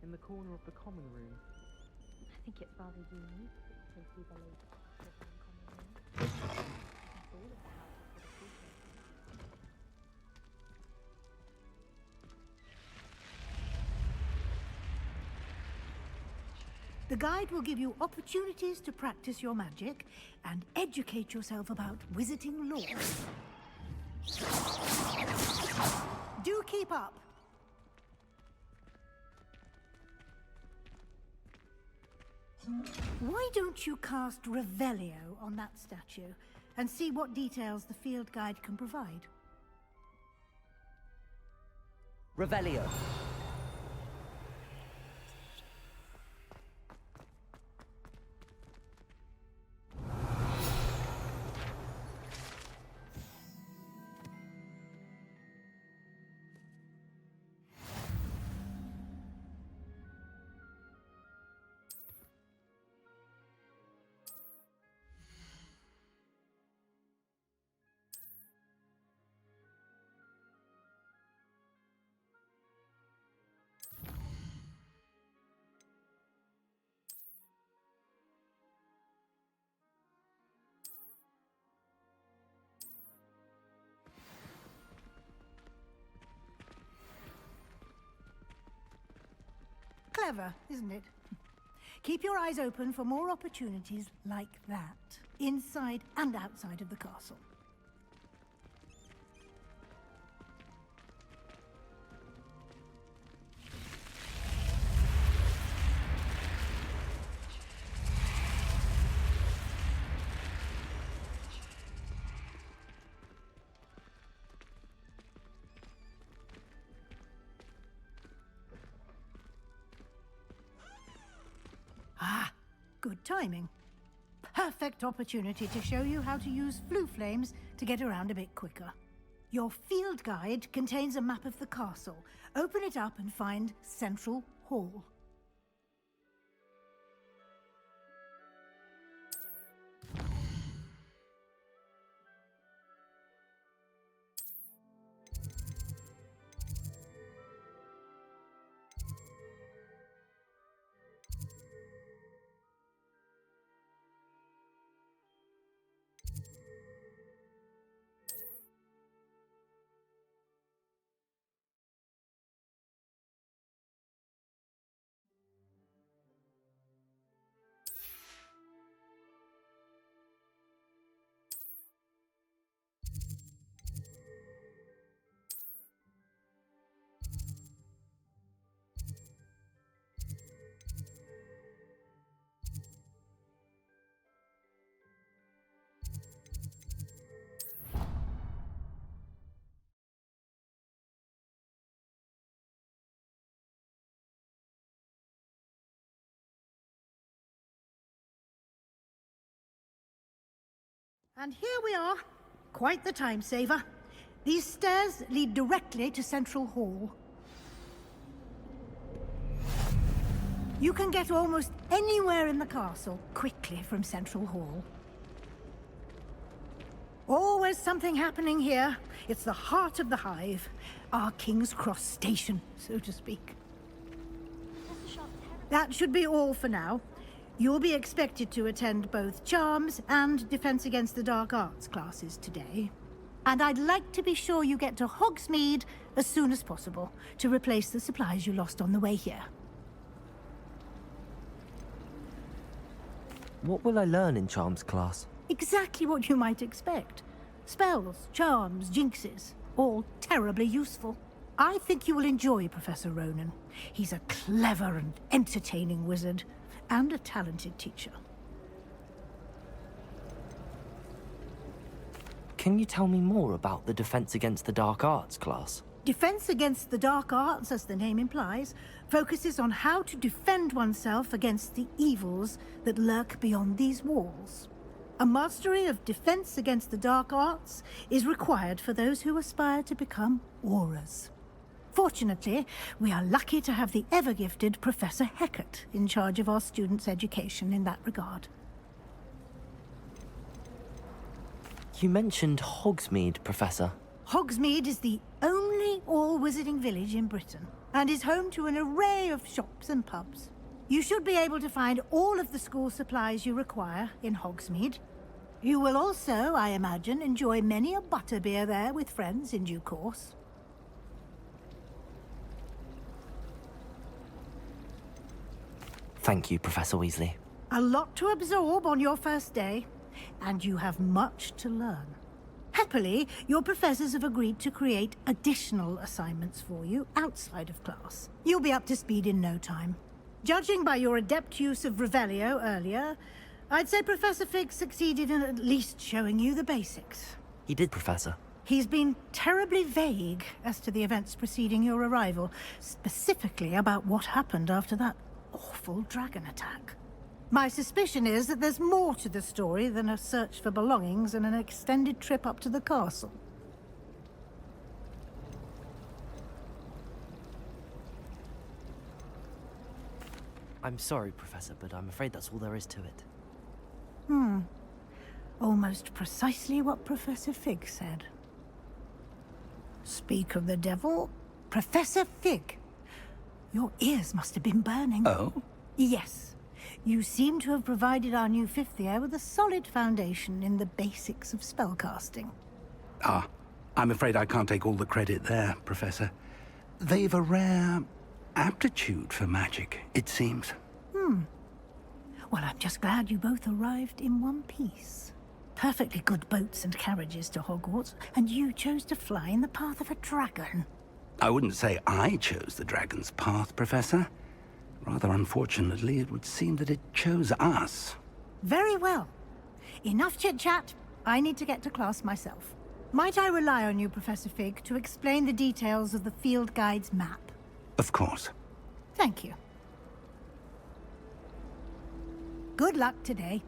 in the corner of the common room. I think it's rather unique to see the lady live in common room. I think all of the houses would appreciate it. The guide will give you opportunities to practice your magic and educate yourself about wizarding lore. Do keep up. Why don't you cast Revelio on that statue and see what details the field guide can provide? Revelio. Clever, isn't it? Keep your eyes open for more opportunities like that, inside and outside of the castle. Ah, good timing. Perfect opportunity to show you how to use flue flames to get around a bit quicker. Your field guide contains a map of the castle. Open it up and find Central Hall. And here we are. Quite the time saver. These stairs lead directly to Central Hall. You can get almost anywhere in the castle quickly from Central Hall. Always something happening here. It's the heart of the hive. Our King's Cross station, so to speak. That should be all for now. You'll be expected to attend both Charms and Defense Against the Dark Arts classes today. And I'd like to be sure you get to Hogsmeade as soon as possible to replace the supplies you lost on the way here. What will I learn in Charms class? Exactly what you might expect. Spells, charms, jinxes, all terribly useful. I think you will enjoy Professor Ronan. He's a clever and entertaining wizard, and a talented teacher. Can you tell me more about the Defense Against the Dark Arts class? Defense Against the Dark Arts, as the name implies, focuses on how to defend oneself against the evils that lurk beyond these walls. A mastery of Defense Against the Dark Arts is required for those who aspire to become auras. Fortunately, we are lucky to have the ever-gifted Professor Hecat in charge of our students' education in that regard. You mentioned Hogsmeade, Professor. Hogsmeade is the only only all-wizarding village in Britain, and is home to an array of shops and pubs. You should be able to find all of the school supplies you require in Hogsmeade. You will also, I imagine, enjoy many a butterbeer there with friends in due course. Thank you, Professor Weasley. A lot to absorb on your first day, and you have much to learn. Happily, your professors have agreed to create additional assignments for you outside of class. You'll be up to speed in no time. Judging by your adept use of Revelio earlier, I'd say Professor Fig succeeded in at least showing you the basics. He did, Professor. He's been terribly vague as to the events preceding your arrival, specifically about what happened after that awful dragon attack. My suspicion is that there's more to the story than a search for belongings and an extended trip up to the castle. I'm sorry, Professor, but I'm afraid that's all there is to it. Almost precisely what Professor Fig said. Speak of the devil, Professor Fig. Your ears must have been burning. Oh? Yes. You seem to have provided our new fifth year with a solid foundation in the basics of spellcasting. Ah, I'm afraid I can't take all the credit there, Professor. They've a rare aptitude for magic, it seems. Well, I'm just glad you both arrived in one piece. Perfectly good boats and carriages to Hogwarts, and you chose to fly in the path of a dragon. I wouldn't say I chose the dragon's path, Professor. Rather unfortunately, it would seem that it chose us. Very well. Enough chit-chat. I need to get to class myself. Might I rely on you, Professor Fig, to explain the details of the field guide's map? Of course. Thank you. Good luck today.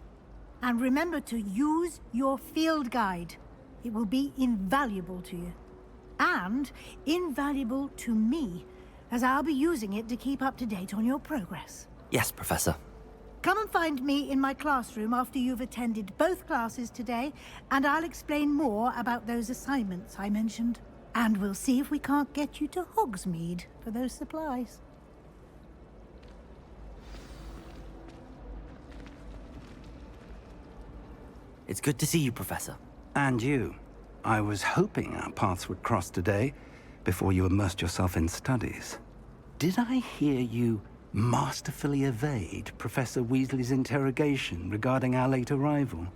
And remember to use your field guide. It will be invaluable to you. And invaluable to me, as I'll be using it to keep up to date on your progress. Yes, Professor. Come and find me in my classroom after you've attended both classes today, and I'll explain more about those assignments I mentioned. And we'll see if we can't get you to Hogsmeade for those supplies. It's good to see you, Professor. And you. I was hoping our paths would cross today, before you immersed yourself in studies. Did I hear you masterfully evade Professor Weasley's interrogation regarding our late arrival?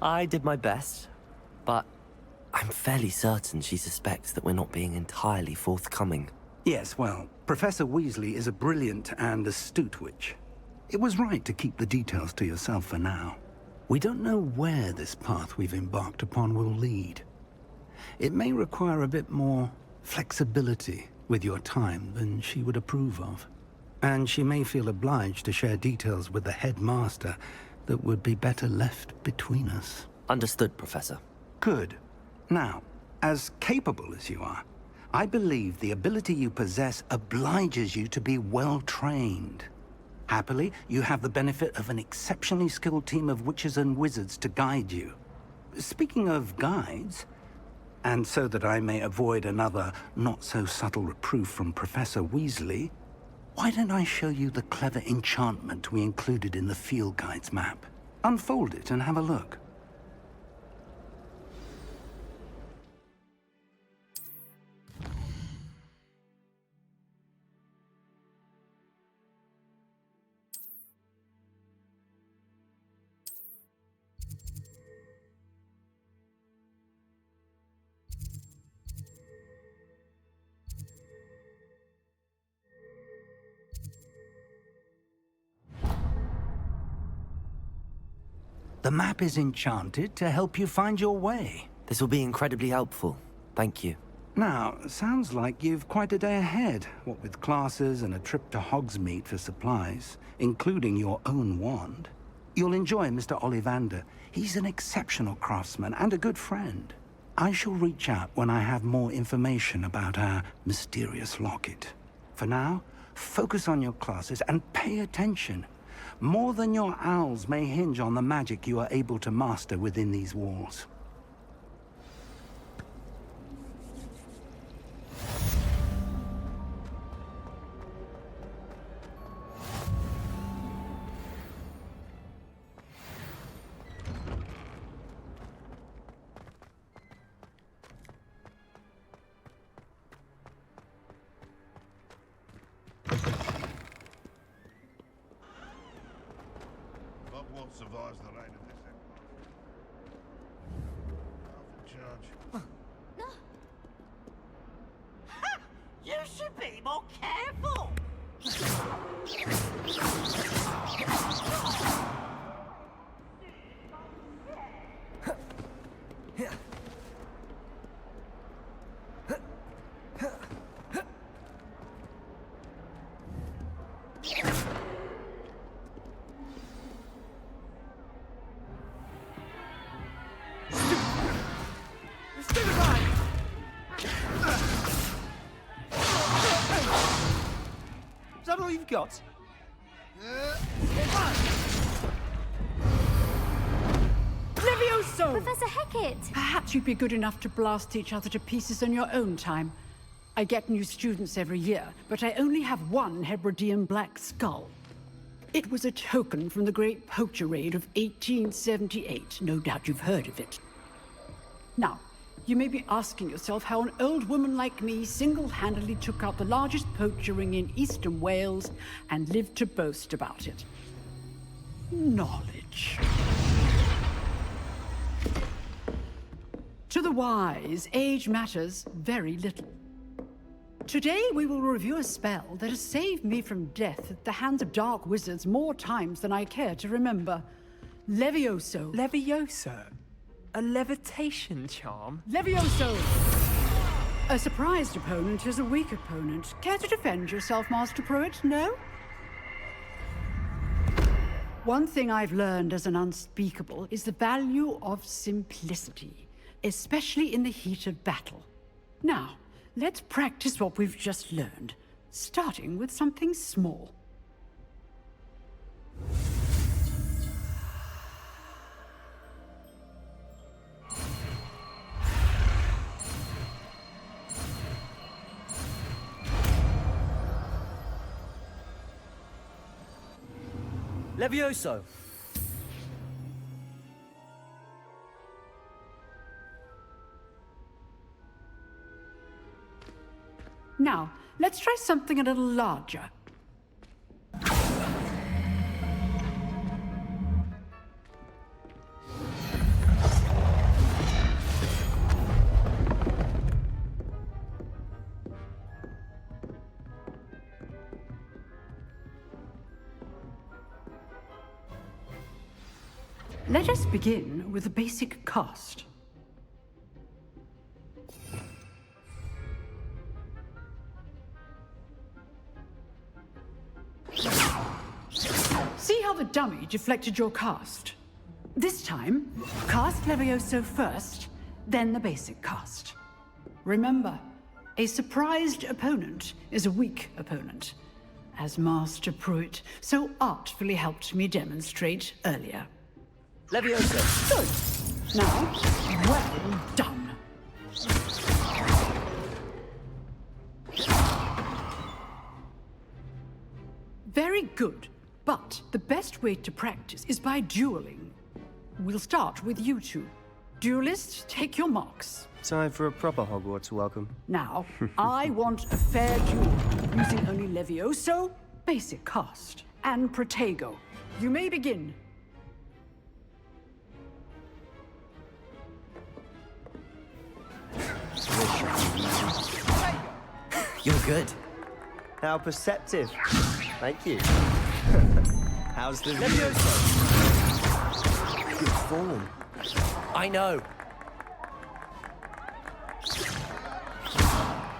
I did my best, but I'm fairly certain she suspects that we're not being entirely forthcoming. Yes, well, Professor Weasley is a brilliant and astute witch. It was right to keep the details to yourself for now. We don't know where this path we've embarked upon will lead. It may require a bit more flexibility with your time than she would approve of. And she may feel obliged to share details with the headmaster that would be better left between us. Understood, Professor. Good. Now, as capable as you are, I believe the ability you possess obliges you to be well trained. Happily, you have the benefit of an exceptionally skilled team of witches and wizards to guide you. Speaking of guides, and so that I may avoid another not-so-subtle reproof from Professor Weasley, why don't I show you the clever enchantment we included in the field guide's map? Unfold it and have a look. The map is enchanted to help you find your way. This will be incredibly helpful. Thank you. Now, sounds like you've quite a day ahead, what with classes and a trip to Hogsmeade for supplies, including your own wand. You'll enjoy Mr. Ollivander. He's an exceptional craftsman and a good friend. I shall reach out when I have more information about our mysterious locket. For now, focus on your classes and pay attention. More than your owls may hinge on the magic you are able to master within these walls. What survives the reign of this empire? Half in charge. You should be more careful! Is that all you've got? Levioso! Professor Hecat! Perhaps you'd be good enough to blast each other to pieces on your own time. I get new students every year, but I only have one Hebridean black skull. It was a token from the Great Poacher Raid of 1878. No doubt you've heard of it. Now, you may be asking yourself how an old woman like me single-handedly took out the largest poacher ring in eastern Wales and lived to boast about it. Knowledge. To the wise, age matters very little. Today we will review a spell that has saved me from death at the hands of dark wizards more times than I care to remember. Levioso. Levioso? A levitation charm? Levioso! A surprised opponent is a weak opponent. Care to defend yourself, Master Pruitt? No? One thing I've learned as an unspeakable is the value of simplicity, especially in the heat of battle. Now, let's practice what we've just learned, starting with something small. Levioso! Now, let's try something a little larger. Let us begin with a basic cast. See how the dummy deflected your cast? This time, cast Levioso first, then the basic cast. Remember, a surprised opponent is a weak opponent, as Master Pruitt so artfully helped me demonstrate earlier. Levioso! Good. Now, well done. Very good. But the best way to practice is by dueling. We'll start with you two. Duelists, take your marks. Time for a proper Hogwarts welcome. Now, I want a fair duel, using only Levioso, basic cast, and Protego. You may begin. You're good. How perceptive. Thank you. How's the Levioso! Good form. I know.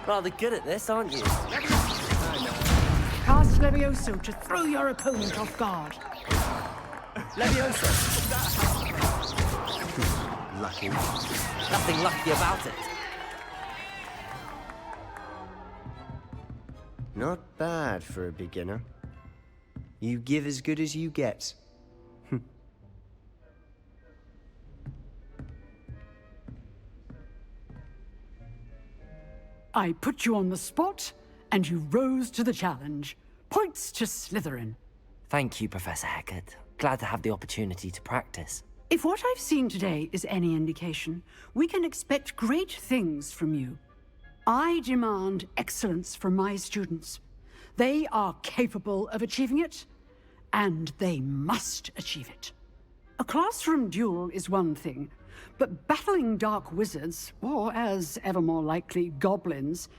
Rather good at this, aren't you? Cast Levioso to throw your opponent off guard. Levioso! Lucky. Nothing lucky about it. Not bad for a beginner. You give as good as you get. I put you on the spot, and you rose to the challenge. Points to Slytherin. Thank you, Professor Hecat. Glad to have the opportunity to practice. If what I've seen today is any indication, we can expect great things from you. I demand excellence from my students. They are capable of achieving it, and they must achieve it. A classroom duel is one thing, but battling dark wizards, or as ever more likely, goblins,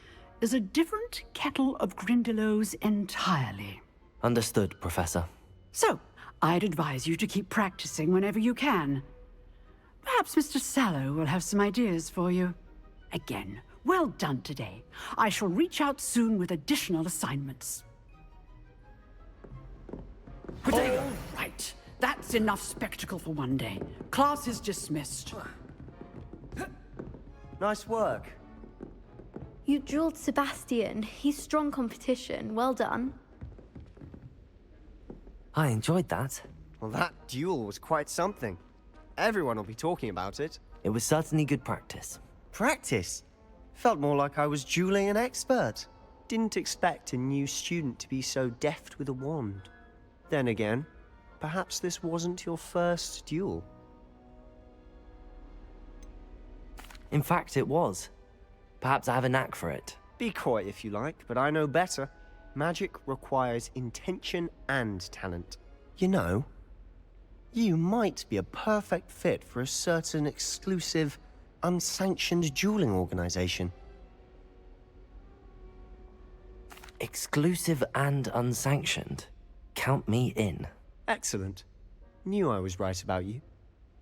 is a different kettle of Grindylows entirely. Understood, Professor. So, I'd advise you to keep practicing whenever you can. Perhaps Mr. Sallow will have some ideas for you. Again, well done today. I shall reach out soon with additional assignments. All right, that's enough spectacle for one day. Class is dismissed. Nice work. You drilled Sebastian. He's strong competition. Well done. I enjoyed that. Well, that duel was quite something. Everyone will be talking about it. It was certainly good practice. Practice? Felt more like I was dueling an expert. Didn't expect a new student to be so deft with a wand. Then again, perhaps this wasn't your first duel. In fact, it was. Perhaps I have a knack for it. Be coy if you like, but I know better. Magic requires intention and talent. You know, you might be a perfect fit for a certain exclusive, unsanctioned dueling organization. Exclusive and unsanctioned. Count me in. Excellent. Knew I was right about you.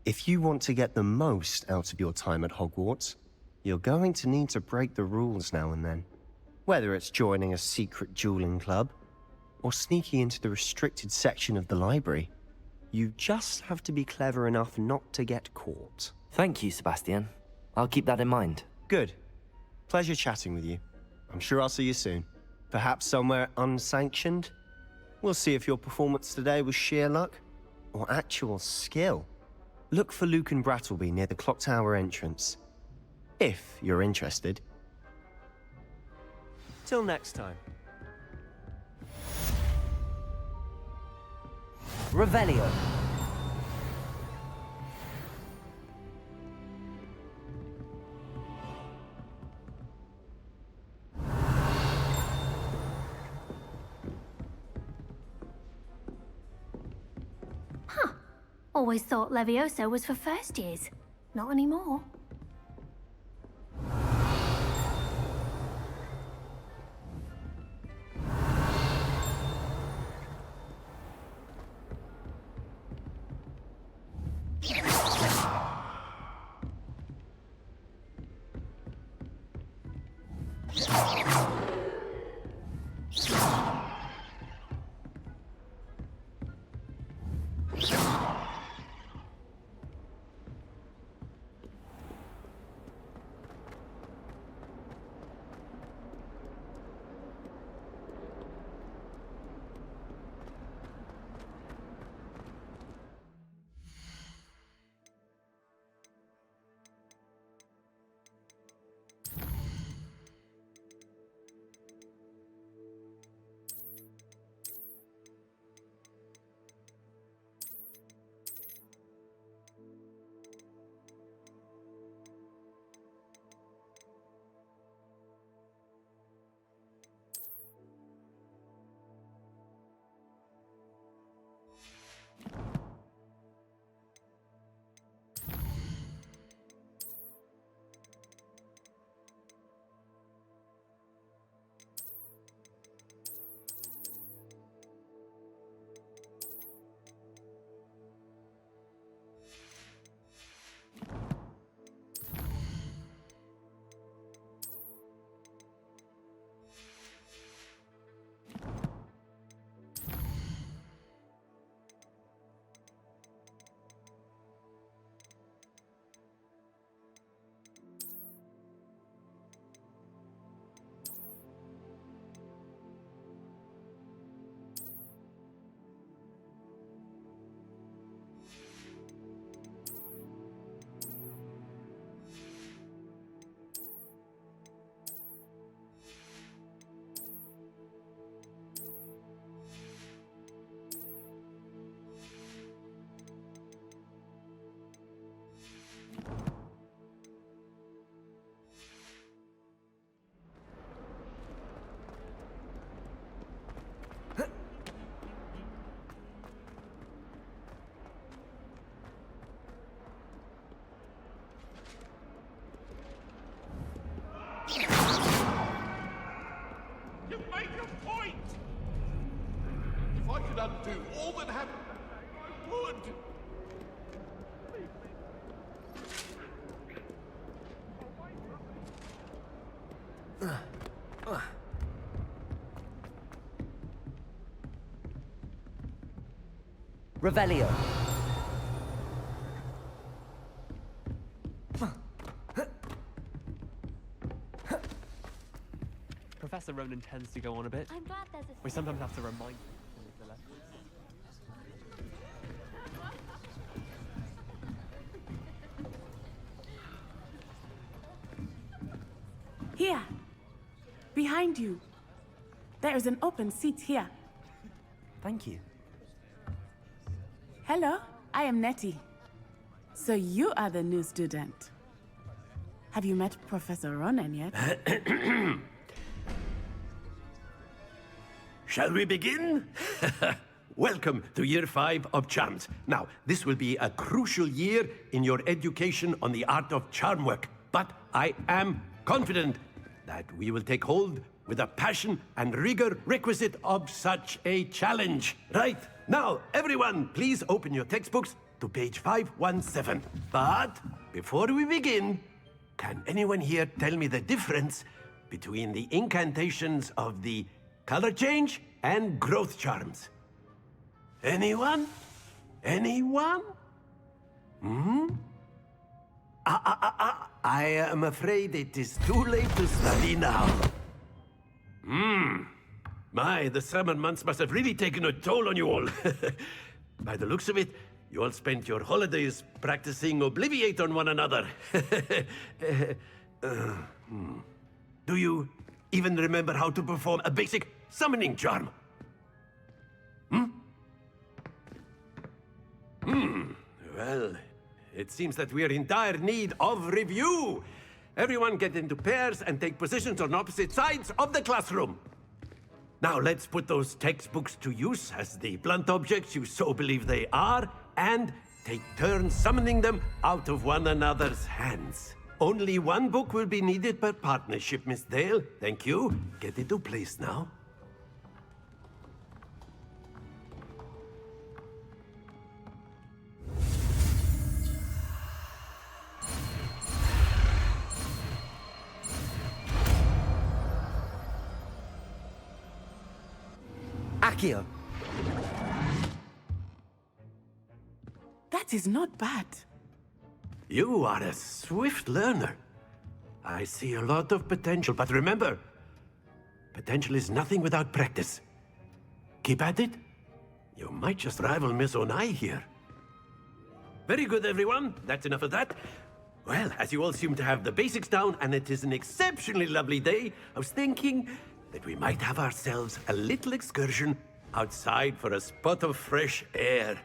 If you want to get the most out of your time at Hogwarts, you're going to need to break the rules now and then. Whether it's joining a secret dueling club, or sneaking into the restricted section of the library, you just have to be clever enough not to get caught. Thank you, Sebastian. I'll keep that in mind. Good. Pleasure chatting with you. I'm sure I'll see you soon. Perhaps somewhere unsanctioned? We'll see if your performance today was sheer luck, or actual skill. Look for Luke and Brattleby near the clock tower entrance. If you're interested. Till next time. Revelio. Always thought Levioso was for first years. Not anymore. Revelio. Professor Ronan tends to go on a bit. I'm glad there's a We sometimes have to remind him to leave the left. Here, behind you. There is an open seat here. Thank you. Hello, I am Nettie. So you are the new student. Have you met Professor Ronan yet? Shall we begin? Welcome to Year 5 of Charms. Now, this will be a crucial year in your education on the art of charm work. But I am confident that we will take hold with the passion and rigor requisite of such a challenge. Right, now, everyone, please open your textbooks to page 517. But before we begin, can anyone here tell me the difference between the incantations of the color change and growth charms? Anyone? Anyone? I am afraid it is too late to study now. My, the summer months must have really taken a toll on you all. By the looks of it, you all spent your holidays practicing Obliviate on one another. Do you even remember how to perform a basic summoning charm? Well, it seems that we are in dire need of review. Everyone get into pairs and take positions on opposite sides of the classroom. Now let's put those textbooks to use as the blunt objects you so believe they are, and take turns summoning them out of one another's hands. Only one book will be needed per partnership, Miss Dale. Thank you. Get into place now. Accio. That is not bad. You are a swift learner. I see a lot of potential, but remember, potential is nothing without practice. Keep at it. You might just rival Miss Onai here. Very good, everyone. That's enough of that. Well, as you all seem to have the basics down, and it is an exceptionally lovely day, I was thinking that we might have ourselves a little excursion outside for a spot of fresh air.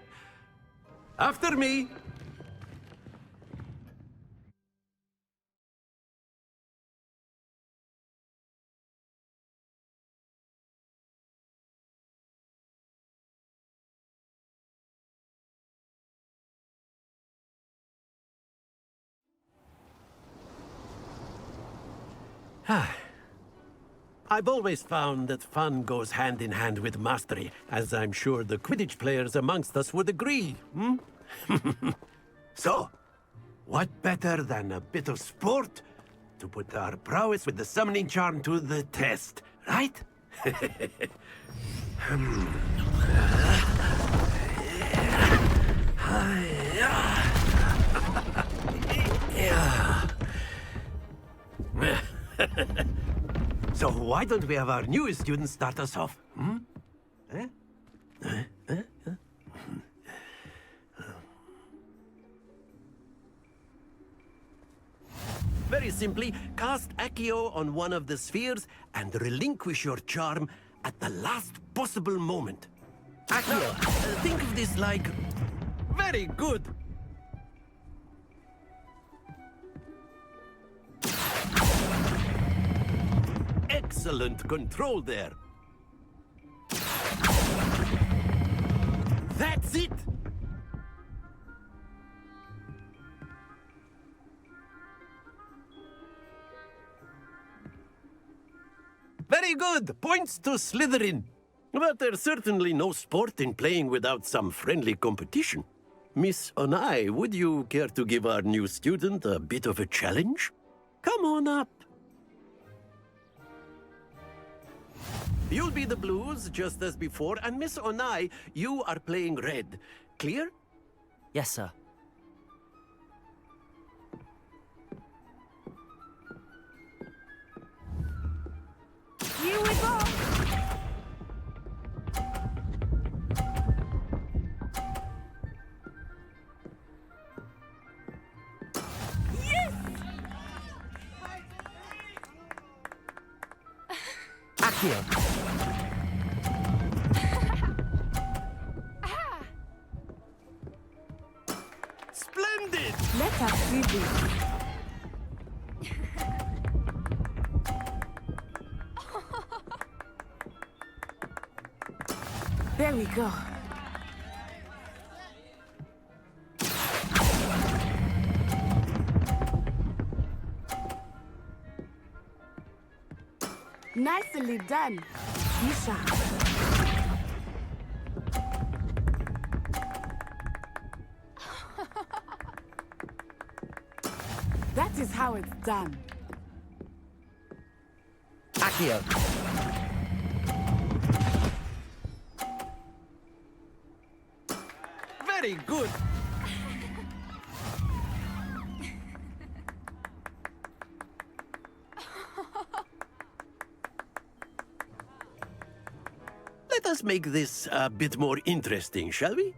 After me! I've always found that fun goes hand in hand with mastery, as I'm sure the Quidditch players amongst us would agree, So, what better than a bit of sport to put our prowess with the summoning charm to the test, right? So why don't we have our newest student start us off? Very simply, cast Accio on one of the spheres and relinquish your charm at the last possible moment. Accio, think of this like... Very good! Excellent control there. That's it! Very good! Points to Slytherin. But there's certainly no sport in playing without some friendly competition. Miss Onai, would you care to give our new student a bit of a challenge? Come on up. You'll be the blues, just as before, and Miss Onai, you are playing red. Clear? Yes, sir. Here we go! Accio. Splendid! Let us see this. There we go. Nicely done, Bisha. That is how it's done. Accio. Very good. Let us make this a bit more interesting, shall we?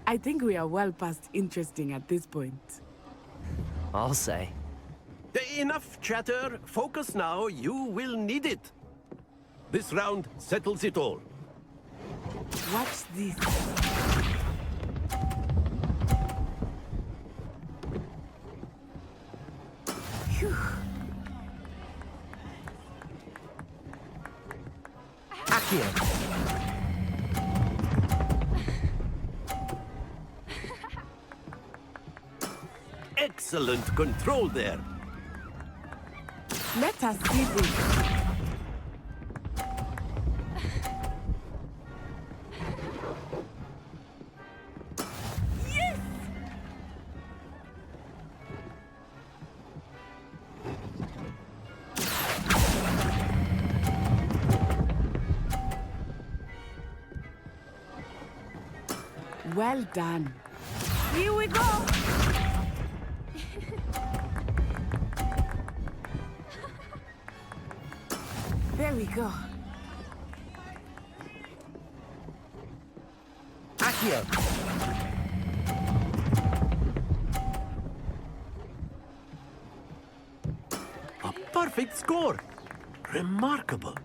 I think we are well past interesting at this point. I'll say. Enough chatter. Focus now. You will need it. This round settles it all. Watch this. Phew. Accio. Excellent control there. Let us see this. Yes! Well done. Here we go. There we go. Accio. A perfect score. Remarkable.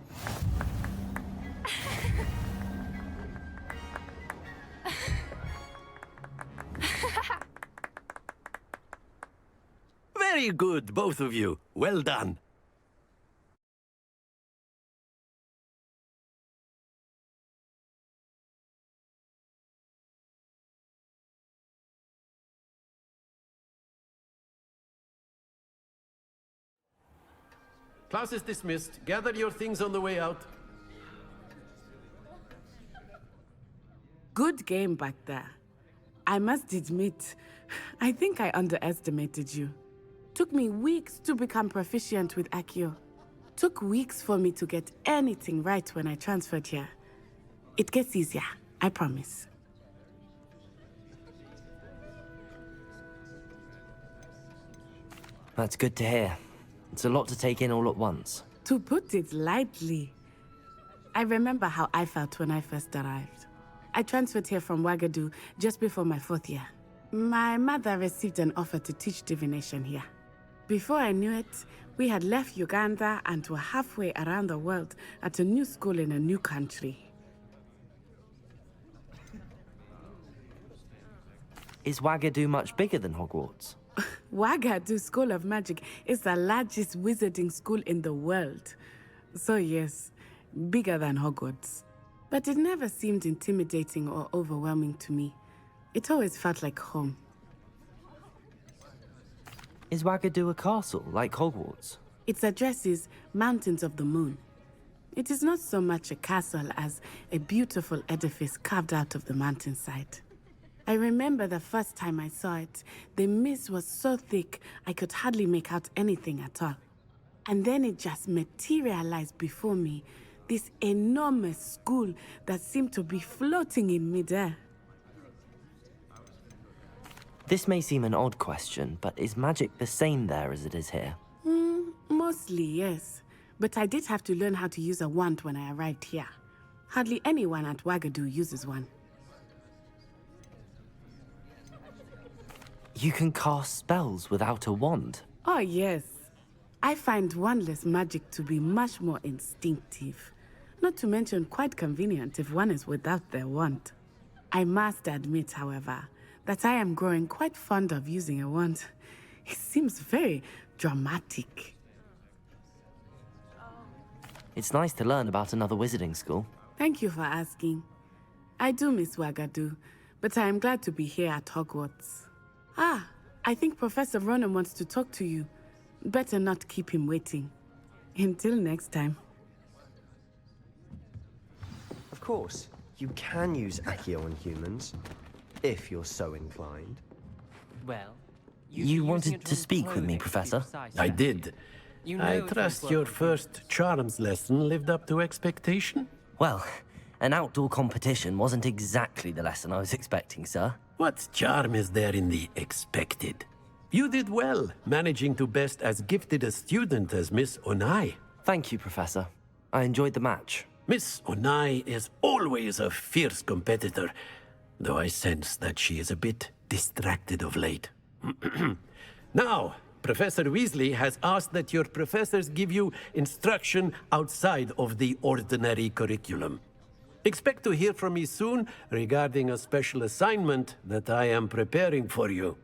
Very good, both of you. Well done. Class is dismissed. Gather your things on the way out. Good game back there. I must admit, I think I underestimated you. Took me weeks to become proficient with Accio. Took weeks for me to get anything right when I transferred here. It gets easier, I promise. That's good to hear. It's a lot to take in all at once. To put it lightly, I remember how I felt when I first arrived. I transferred here from Ouagadougou just before my 4th year. My mother received an offer to teach divination here. Before I knew it, we had left Uganda and were halfway around the world at a new school in a new country. Is Ouagadougou much bigger than Hogwarts? Ouagadougou School of Magic is the largest wizarding school in the world. So yes, bigger than Hogwarts. But it never seemed intimidating or overwhelming to me. It always felt like home. Is Ouagadougou a castle, like Hogwarts? Its address is Mountains of the Moon. It is not so much a castle as a beautiful edifice carved out of the mountainside. I remember the first time I saw it, the mist was so thick I could hardly make out anything at all. And then it just materialized before me, this enormous school that seemed to be floating in midair. This may seem an odd question, but is magic the same there as it is here? Mostly, yes. But I did have to learn how to use a wand when I arrived here. Hardly anyone at Wagadu uses one. You can cast spells without a wand? Oh, yes. I find wandless magic to be much more instinctive. Not to mention quite convenient if one is without their wand. I must admit, however, that I am growing quite fond of using a wand. It seems very dramatic. It's nice to learn about another wizarding school. Thank you for asking. I do miss Wagadu, but I am glad to be here at Hogwarts. Ah, I think Professor Ronan wants to talk to you. Better not keep him waiting. Until next time. Of course, you can use Accio on humans, if you're so inclined. Well, You wanted to speak with me, Professor? I did. I trust your first charms lesson lived up to expectation? Well, an outdoor competition wasn't exactly the lesson I was expecting, sir. What charm is there in the expected? You did well, managing to best as gifted a student as Miss Onai. Thank you, Professor. I enjoyed the match. Miss Onai is always a fierce competitor, though I sense that she is a bit distracted of late. Now, Professor Weasley has asked that your professors give you instruction outside of the ordinary curriculum. Expect to hear from me soon regarding a special assignment that I am preparing for you.